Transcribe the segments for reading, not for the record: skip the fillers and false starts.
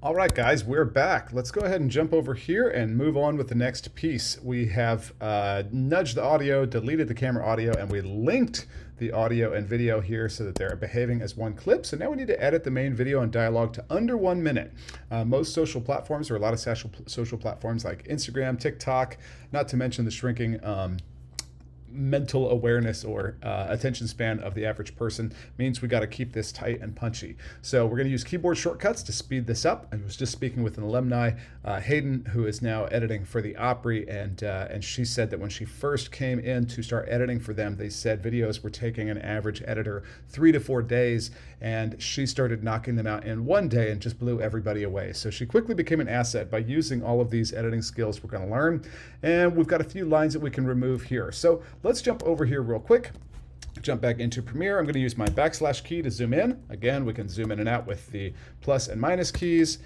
All right, guys, we're back. Let's go ahead and jump over here and move on with the next piece. We have nudged the audio, deleted the camera audio, and we linked the audio and video here so that they're behaving as one clip. So now we need to edit the main video and dialogue to under 1 minute. Most social platforms, or a lot of social platforms like Instagram, TikTok, not to mention the shrinking mental awareness or attention span of the average person, means we got to keep this tight and punchy. So we're going to use keyboard shortcuts to speed this up. I was just speaking with an alumni, Hayden, who is now editing for the Opry, and she said that when she first came in to start editing for them, they said videos were taking an average editor 3 to 4 days, and she started knocking them out in 1 day and just blew everybody away. So she quickly became an asset by using all of these editing skills we're going to learn, and we've got a few lines that we can remove here. So let's jump over here real quick. Jump back into Premiere. I'm going to use my backslash key to zoom in. Again, we can zoom in and out with the plus and minus keys.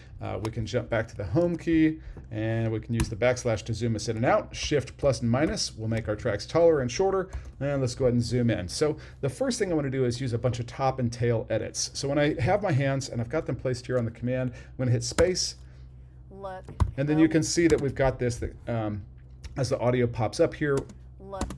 We can jump back to the home key, and we can use the backslash to zoom us in and out. Shift plus and minus will make our tracks taller and shorter. And let's go ahead and zoom in. So the first thing I want to do is use a bunch of top and tail edits. So when I have my hands and I've got them placed here on the command, I'm going to hit space. Look. And then you can see that we've got this, as the audio pops up here,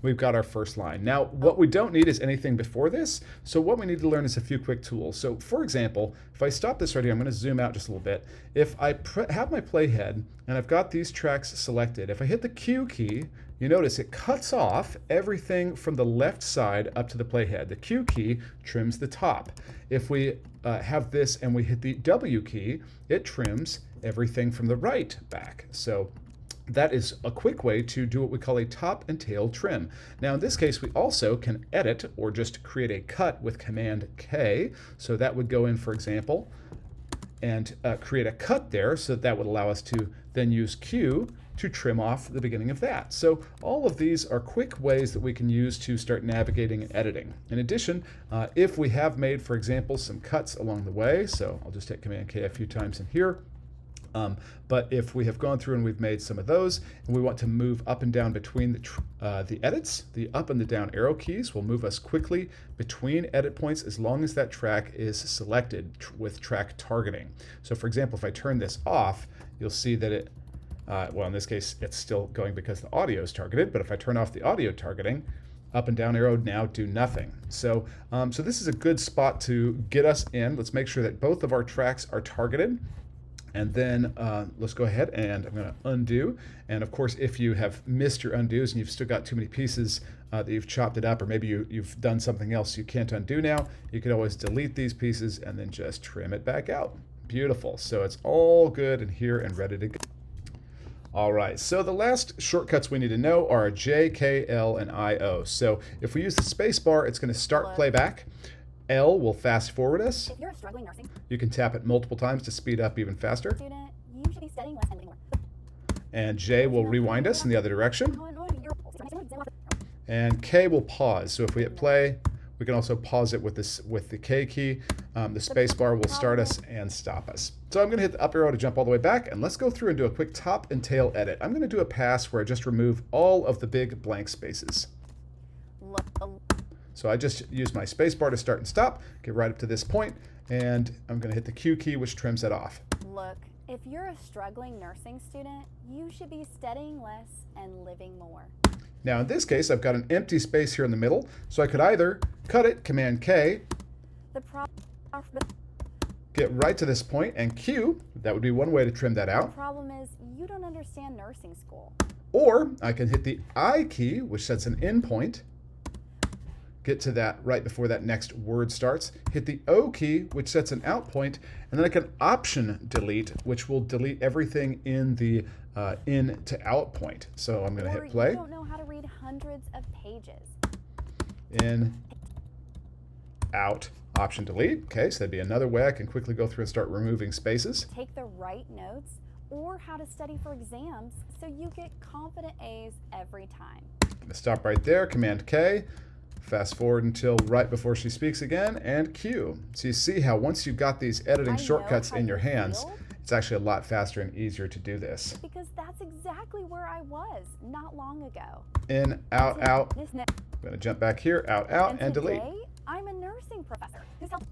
we've got our first line. Now, what we don't need is anything before this. So what we need to learn is a few quick tools. So for example, if I stop this right here, I'm going to zoom out just a little bit. If I have my playhead and I've got these tracks selected, if I hit the Q key, you notice it cuts off everything from the left side up to the playhead. The Q key trims the top. If we have this and we hit the W key, it trims everything from the right back. So that is a quick way to do what we call a top and tail trim. Now in this case, we also can edit or just create a cut with Command K. So that would go in, for example, and create a cut there. So that would allow us to then use Q to trim off the beginning of that. So all of these are quick ways that we can use to start navigating and editing. In addition, if we have made, for example, some cuts along the way, so I'll just hit Command K a few times in here. But if we have gone through and we've made some of those, and we want to move up and down between the edits, the up and the down arrow keys will move us quickly between edit points as long as that track is selected with track targeting. So for example, if I turn this off, you'll see that it, well, in this case, it's still going because the audio is targeted, but if I turn off the audio targeting, up and down arrow now do nothing. So, so this is a good spot to get us in. Let's make sure that both of our tracks are targeted. And then let's go ahead and I'm going to undo. And of course, if you have missed your undos and you've still got too many pieces that you've chopped it up, or maybe you've done something else you can't undo now, you can always delete these pieces and then just trim it back out. Beautiful. So it's all good and here and ready to go. All right, so the last shortcuts we need to know are J, K, L, and I-O. So if we use the space bar, it's going to start playback. L will fast forward us. If you're a struggling nursing You can tap it multiple times to speed up even faster. student, you should be studying less and living more. And J will rewind us in the other direction. And K will pause. So if we hit play, we can also pause it with the K key. The space bar will start us and stop us. So I'm going to hit the up arrow to jump all the way back, and let's go through and do a quick top and tail edit. I'm going to do a pass where I just remove all of the big blank spaces. So I just use my space bar to start and stop, get right up to this point, and I'm going to hit the Q key, which trims that off. Look, if you're a struggling nursing student, you should be studying less and living more. Now in this case, I've got an empty space here in the middle, so I could either cut it, Command K, get right to this point, and Q, that would be one way to trim that The out. problem is you don't understand nursing school. Or I can hit the I key, which sets an in point, get to that right before that next word starts, hit the O key, which sets an out point, and then I can option delete, which will delete everything in the in to out point. So I'm going to hit play. You don't know how to read hundreds of pages. In, out, option delete. Okay, so that'd be another way I can quickly go through and start removing spaces. Take the right notes or how to study for exams so you get confident A's every time. I'm going to stop right there, Command K. Fast forward until right before she speaks again, and Q. So you see how once you've got these editing shortcuts in your hands, it's actually a lot faster and easier to do this. Because that's exactly where I was not long ago. In, out, out. I'm going to jump back here, out, and delete. Today, I'm a nursing professor who's helped.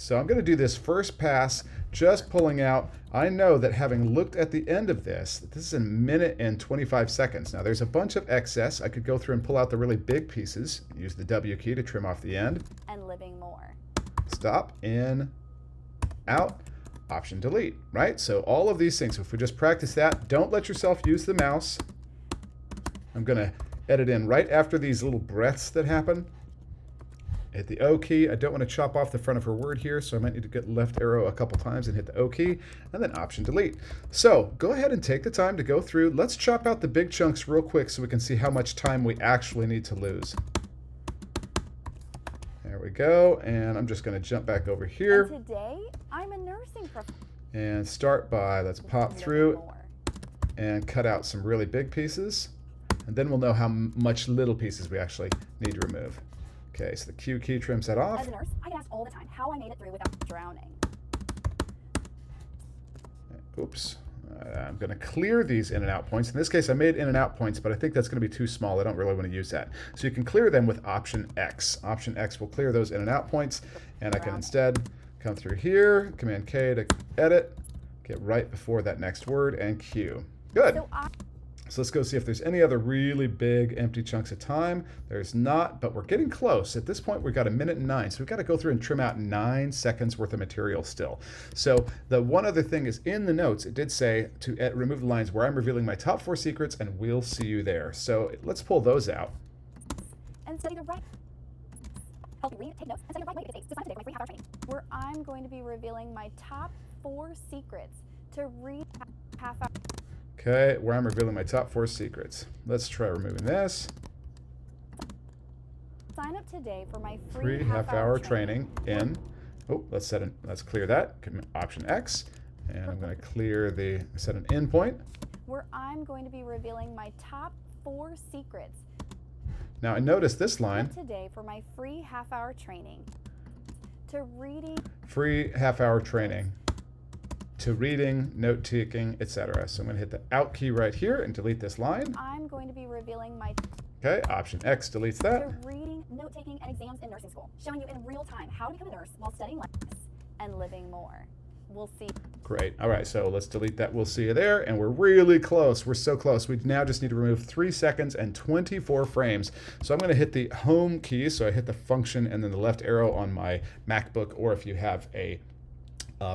So I'm going to do this first pass, just pulling out. I know that having looked at the end of this, that this is a minute and 25 seconds. Now there's a bunch of excess. I could go through and pull out the really big pieces, use the W key to trim off the end. And living more. Stop, in, out, Option delete, right? So all of these things, if we just practice that, don't let yourself use the mouse. I'm going to edit in right after these little breaths that happen. Hit the O key. I don't want to chop off the front of her word here, so I might need to get left arrow a couple times and hit the O key, and then Option delete. So go ahead and take the time to go through. Let's chop out the big chunks real quick so we can see how much time we actually need to lose. There we go, and I'm just going to jump back over here. And today, I'm a nursing professor. And start by, let's pop through and cut out some really big pieces. And then we'll know how much little pieces we actually need to remove. Okay, so the Q key trims that off. As a nurse, I get asked all the time how I made it through without drowning. Oops. I'm going to clear these in and out points. In this case, I made in and out points, but I think that's going to be too small. I don't really want to use that. So you can clear them with Option X. Option X will clear those in and out points, and I can instead come through here, Command K to edit, get right before that next word, and Q. Good. So let's go see if there's any other really big empty chunks of time. There's not, but we're getting close. At this point, we've got 1:09, so we've got to go through and trim out 9 seconds worth of material still. So the one other thing is in the notes, it did say to remove the lines where I'm revealing my top 4 secrets, and we'll see you there. So let's pull those out. And study the right. Help you read, take notes, and study the right way to get A's. So sign up today for my free half-hour training, where I'm going to be revealing my top 4 secrets to read half-hour. Okay, where I'm revealing my top 4 secrets. Let's try removing this. Sign up today for my free half-hour training in. Oh, let's clear that. Option X, and I'm going to clear set an in point. Where I'm going to be revealing my top 4 secrets. Now I notice this line. Today for my free half-hour training to reading. Free half-hour training to reading, note-taking, etc. So I'm going to hit the Out key right here and delete this line. I'm going to be revealing my. Okay, Option X deletes that. To reading, note-taking, and exams in nursing school, showing you in real time how to become a nurse while studying less and living more. We'll see. Great. All right, so let's delete that. We'll see you there. And we're really close. We're so close. We now just need to remove 3 seconds and 24 frames. So I'm going to hit the Home key. So I hit the function and then the left arrow on my MacBook, or if you have a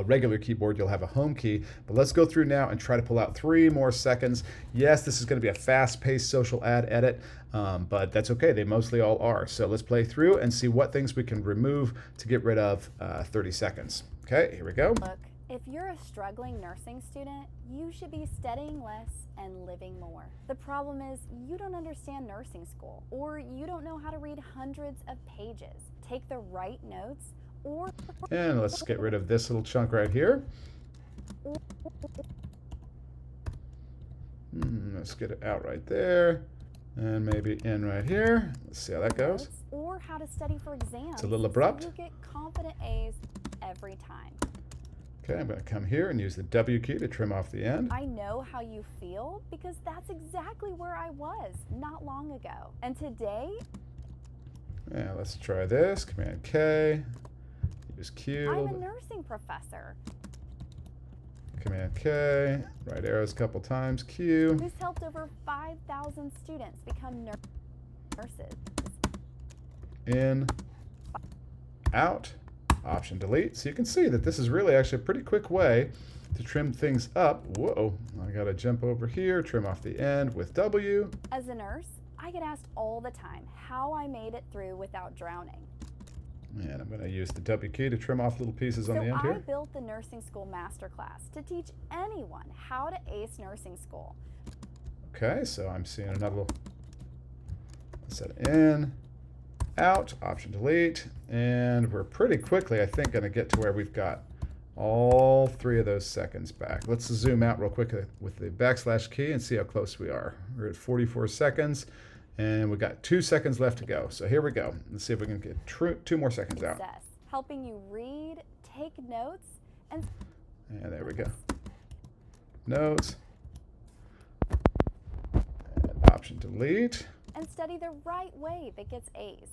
regular keyboard, you'll have a home key. But let's go through now and try to pull out 3 more seconds. Yes, this is going to be a fast-paced social ad edit, but that's okay. They mostly all are. So let's play through and see what things we can remove to get rid of 30 seconds. Okay, here we go. Look, if you're a struggling nursing student, you should be studying less and living more. The problem is you don't understand nursing school, or you don't know how to read hundreds of pages. Take the right notes. And let's get rid of this little chunk right here. Let's get it out right there. And maybe in right here. Let's see how that goes. Or how to study for exams. It's a little abrupt. So you get confident A's every time. Okay, I'm going to come here and use the W key to trim off the end. I know how you feel because that's exactly where I was not long ago. And today... Yeah, let's try this. Command K. Use Q. I'm a nursing professor. Command K. Right arrows a couple times. Q. Who's helped over 5,000 students become nurses. In. Out. Option delete. So you can see that this is really actually a pretty quick way to trim things up. Whoa. I got to jump over here, trim off the end with W. As a nurse, I get asked all the time how I made it through without drowning. And I'm going to use the W key to trim off little pieces on the end here. So I built the Nursing School Masterclass to teach anyone how to ace nursing school. Okay, so I'm seeing another little set in, out, Option delete, and we're pretty quickly, I think, going to get to where we've got all 3 of those seconds back. Let's zoom out real quick with the / key and see how close we are. We're at 44 seconds. And we've got 2 seconds left to go. So here we go. Let's see if we can get 2 more seconds out. Helping you read, take notes, and there we go. Notes. And Option delete. And study the right way that gets A's.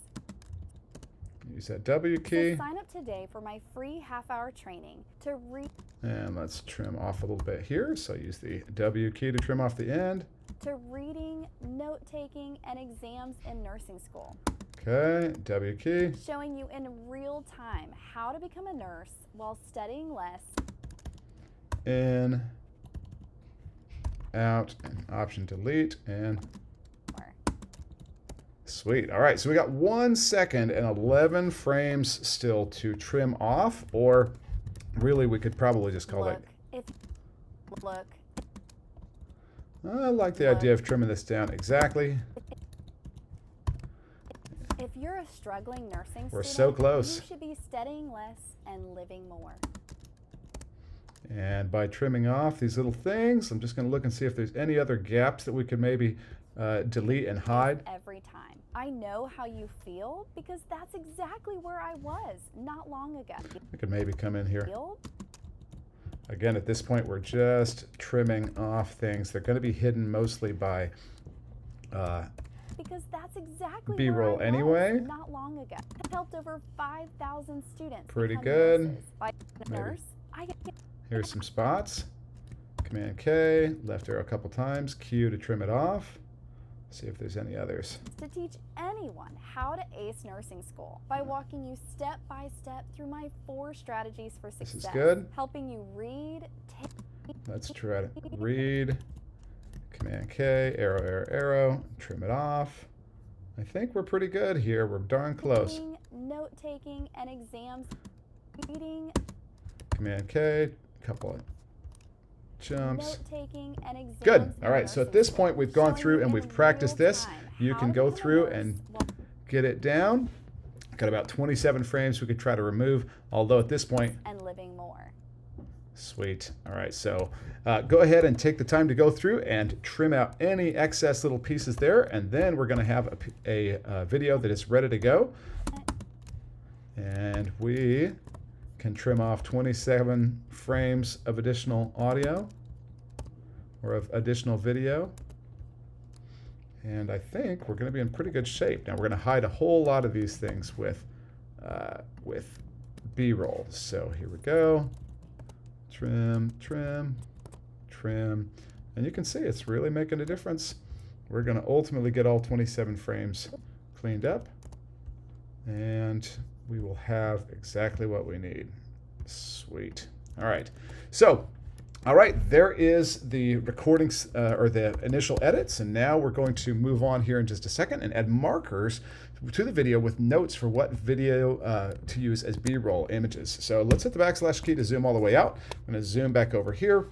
use that W key. So sign up today for my free half-hour training to read. And let's trim off a little bit here. So use the W key to trim off the end. To reading, note-taking, and exams in nursing school. Okay, W key. Showing you in real time how to become a nurse while studying less. In, out, and option delete, and sweet. All right, so we got 1 second and 11 frames still to trim off, or really we could probably just call it. Look. I like the idea of trimming this down exactly. If you're a struggling nursing We're student, so close. you should be studying less and living more. And by trimming off these little things, I'm just going to look and see if there's any other gaps that we could maybe delete and hide. Every time. I know how you feel because that's exactly where I was not long ago. I could maybe come in here. Again, at this point, we're just trimming off things. They're going to be hidden mostly by because that's exactly B-roll where I anyway. was not long ago. I helped over 5,000 students. Pretty become good. Nurses. By nurse, I get Here's some spots. Command K, left arrow a couple times, Q to trim it off. See if there's any others. to teach anyone how to ace nursing school by walking you step by step through my 4 strategies for success. This is good. Helping you read, Let's try to read. Command K, arrow, arrow, arrow, trim it off. I think we're pretty good here. We're darn close. Note-taking, and exams. Reading, Command K, couple of jumps. note-taking, and exams. Good. in All right, so at nursing this school, point we've gone showing through you and in we've practiced real this. time You how can to go become a through nurse and while get it down. Got about 27 frames we could try to remove, although at this point, and living more. sweet. All right, so go ahead and take the time to go through and trim out any excess little pieces there, and then we're going to have a video that is ready to go. And we can trim off 27 frames of additional audio or of additional video. And I think we're going to be in pretty good shape. Now we're going to hide a whole lot of these things with B-roll. So here we go. Trim, trim, trim. And you can see it's really making a difference. We're going to ultimately get all 27 frames cleaned up. And we will have exactly what we need. Sweet. All right. So, all right, there is the recordings or the initial edits. And now we're going to move on here in just a second and add markers to the video with notes for what video to use as B-roll images. So let's hit the # key to zoom all the way out. I'm going to zoom back over here.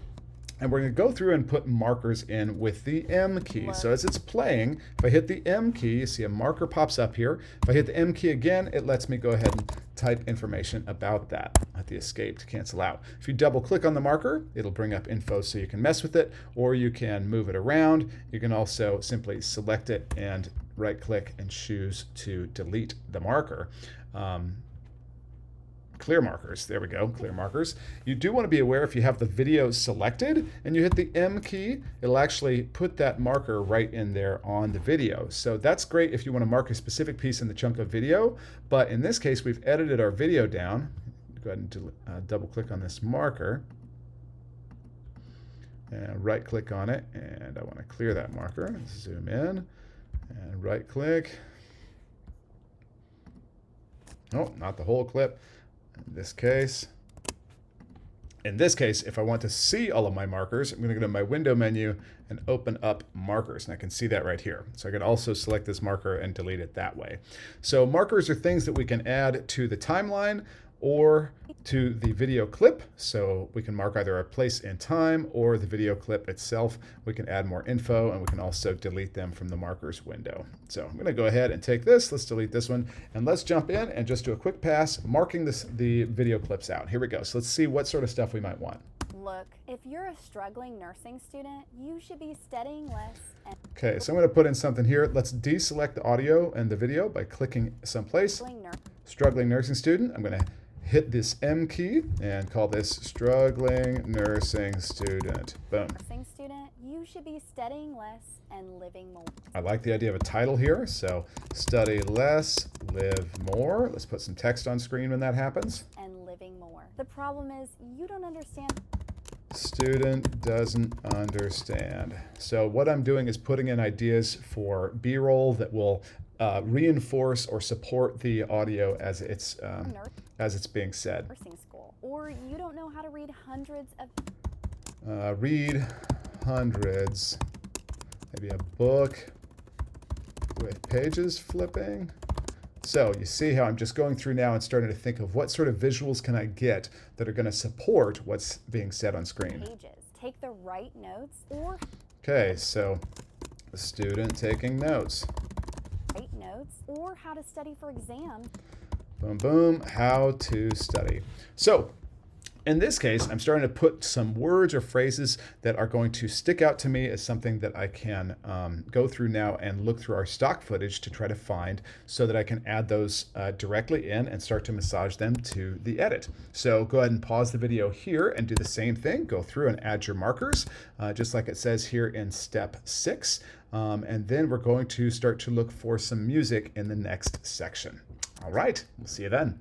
And we're going to go through and put markers in with the M key. So as it's playing, if I hit the M key, you see a marker pops up here. If I hit the M key again, it lets me go ahead and type information about that. Hit the escape to cancel out. If you double click on the marker, it'll bring up info so you can mess with it, or you can move it around. You can also simply select it and right click and choose to delete the marker. Clear markers. There we go, clear markers. You do want to be aware if you have the video selected and you hit the M key, it'll actually put that marker right in there on the video. So that's great if you want to mark a specific piece in the chunk of video, but in this case we've edited our video down. Go ahead and double click on this marker and right click on it, and I want to clear that marker. Zoom in and right click. Oh, not the whole clip. In this case, if I want to see all of my markers, I'm going to go to my window menu and open up markers, and I can see that right here. So I can also select this marker and delete it that way. So markers are things that we can add to the timeline or to the video clip. So we can mark either a place and time or the video clip itself. We can add more info, and we can also delete them from the markers window. So I'm going to go ahead and take this. Let's delete this one, and let's jump in and just do a quick pass marking the video clips out. Here we go. So let's see what sort of stuff we might want. Look, if you're a struggling nursing student, you should be studying less. Okay, so I'm going to put in something here. Let's deselect the audio and the video by clicking someplace. Struggling nursing student. I'm going to hit this M key and call this struggling nursing student. Boom. Nursing student, you should be studying less and living more. I like the idea of a title here. So study less, live more. Let's put some text on screen when that happens. And living more. The problem is you don't understand. Student doesn't understand. So what I'm doing is putting in ideas for B-roll that will reinforce or support the audio as it's being said. Nursing school, or you don't know how to read hundreds of. Read hundreds. Maybe a book with pages flipping. So you see how I'm just going through now and starting to think of what sort of visuals can I get that are going to support what's being said on screen. Pages. Take the right notes or. Okay, so the student taking notes. Right notes or how to study for exam. Boom, boom, how to study. So in this case, I'm starting to put some words or phrases that are going to stick out to me as something that I can go through now and look through our stock footage to try to find so that I can add those directly in and start to massage them to the edit. So go ahead and pause the video here and do the same thing. Go through and add your markers, just like it says here in step 6. And then we're going to start to look for some music in the next section. All right, we'll see you then.